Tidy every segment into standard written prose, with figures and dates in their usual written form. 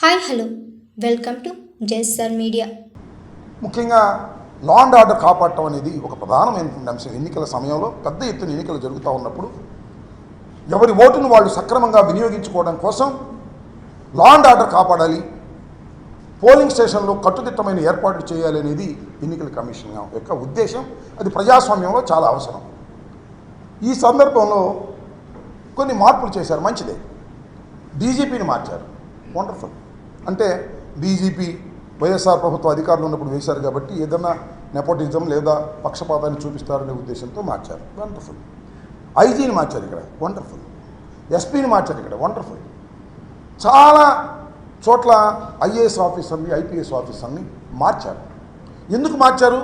Hi hello welcome to JSR media. ముఖ్యంగా లా and order కాపాడటం అనేది ఒక ప్రధానమైనటువంటి అంశం. ఎన్నికల సమయంలో పెద్ద ఎత్తున ఎన్నికలు జరుగుతూ ఉన్నప్పుడు ఎవరి ఓటును వాళ్ళు సక్రమంగా వినియోగించుకోవడం కోసం లా అండ్ ఆర్డర్ కాపాడాలి, పోలింగ్ స్టేషన్లో కట్టుదిట్టమైన ఏర్పాట్లు చేయాలి అనేది ఎన్నికల కమిషన్ యొక్క ఉద్దేశం. అది ప్రజాస్వామ్యంలో చాలా అవసరం. ఈ సందర్భంలో కొన్ని మార్పులు చేశారు, మంచిదే. డీజీపీని మార్చారు, వండర్ఫుల్. అంటే డీజీపీ వైఎస్ఆర్ ప్రభుత్వ అధికారులు ఉన్నప్పుడు వేశారు కాబట్టి ఏదన్నా నెపోటిజం లేదా పక్షపాతాన్ని చూపిస్తారనే ఉద్దేశంతో మార్చారు, వండర్ఫుల్. ఐజీని మార్చారు ఇక్కడ, వండర్ఫుల్. ఎస్పీని మార్చారు ఇక్కడ, వండర్ఫుల్. చాలా చోట్ల ఐఏఎస్ ఆఫీసర్ని, ఐపీఎస్ ఆఫీసర్ని మార్చారు. ఎందుకు మార్చారు?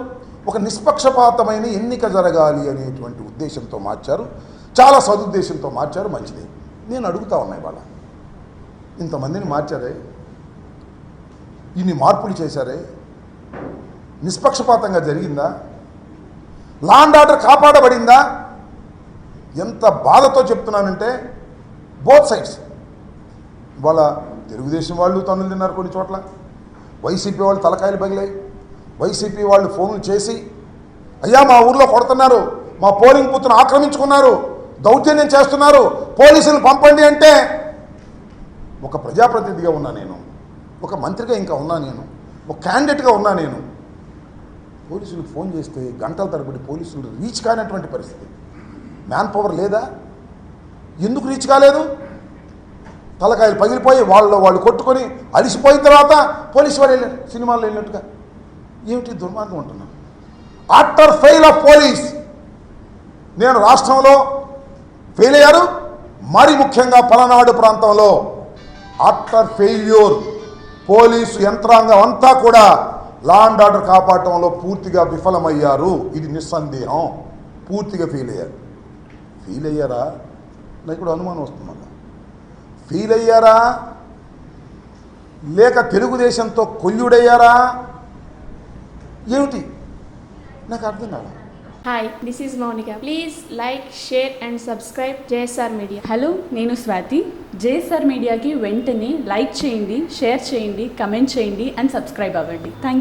ఒక నిష్పక్షపాతమైన ఎన్నిక జరగాలి అనేటువంటి ఉద్దేశంతో మార్చారు, చాలా సదుద్దేశంతో మార్చారు, మంచిది. నేను అడుగుతా ఉన్నాయి వాళ్ళ, ఇంతమందిని మార్చారే, ఇన్ని మార్పులు చేశారే, నిష్పక్షపాతంగా జరిగిందా? లా అండ్ ఆర్డర్ కాపాడబడిందా? ఎంత బాధతో చెప్తున్నానంటే బోత్ సైడ్స్. వాళ్ళ తెలుగుదేశం వాళ్ళు తన్నులు తిన్నారు కొన్ని చోట్ల, వైసీపీ వాళ్ళు తలకాయలు పగిలాయి. వైసీపీ వాళ్ళు ఫోన్లు చేసి, అయ్యా మా ఊర్లో కొడుతున్నారు, మా పోలింగ్ బూత్ను ఆక్రమించుకున్నారు, దౌర్జన్యం చేస్తున్నారు, పోలీసులు పంపండి అంటే, ఒక ప్రజాప్రతినిధిగా ఉన్నా నేను, ఒక మంత్రిగా ఇంకా ఉన్నా నేను, ఒక క్యాండిడేట్గా ఉన్నా నేను, పోలీసులకు ఫోన్ చేస్తే గంటల తరబడి పోలీసులు రీచ్ కానటువంటి పరిస్థితి. మ్యాన్ పవర్ లేదా? ఎందుకు రీచ్ కాలేదు? తలకాయలు పగిలిపోయి వాళ్ళు కొట్టుకొని అలిసిపోయిన తర్వాత పోలీసు వాళ్ళు వెళ్ళారు, సినిమాల్లో వెళ్ళినట్టుగా. ఏమిటి దుర్మార్గం ఉంటున్నాను. ఆఫ్టర్ ఫెయిల్ ఆఫ్ పోలీస్, నేను రాష్ట్రంలో ఫెయిల్ అయ్యారు, మరి ముఖ్యంగా పలనాడు ప్రాంతంలో ఆఫ్టర్ ఫెయిల్యూర్ పోలీసు యంత్రాంగం అంతా కూడా లా అండ్ ఆర్డర్ కాపాడటంలో పూర్తిగా విఫలమయ్యారు. ఇది నిస్సందేహం. పూర్తిగా ఫెయిల్ అయ్యారు. ఫెయిల్ అయ్యారా? నాకు ఇప్పుడు అనుమానం వస్తుంది. ఫెయిల్ అయ్యారా లేక తెలుగుదేశంతో కొల్లుడయ్యారా? ఏమిటి నాకు అర్థం కాదు. Hi, this is Mounika. Please like, share and subscribe JSR media. Hello, నేను స్వాతి. జేఎస్ఆర్ మీడియాకి వెంటనే లైక్ చేయండి, షేర్ చేయండి, కమెంట్ చేయండి అండ్ సబ్స్క్రైబ్ అవ్వండి. థ్యాంక్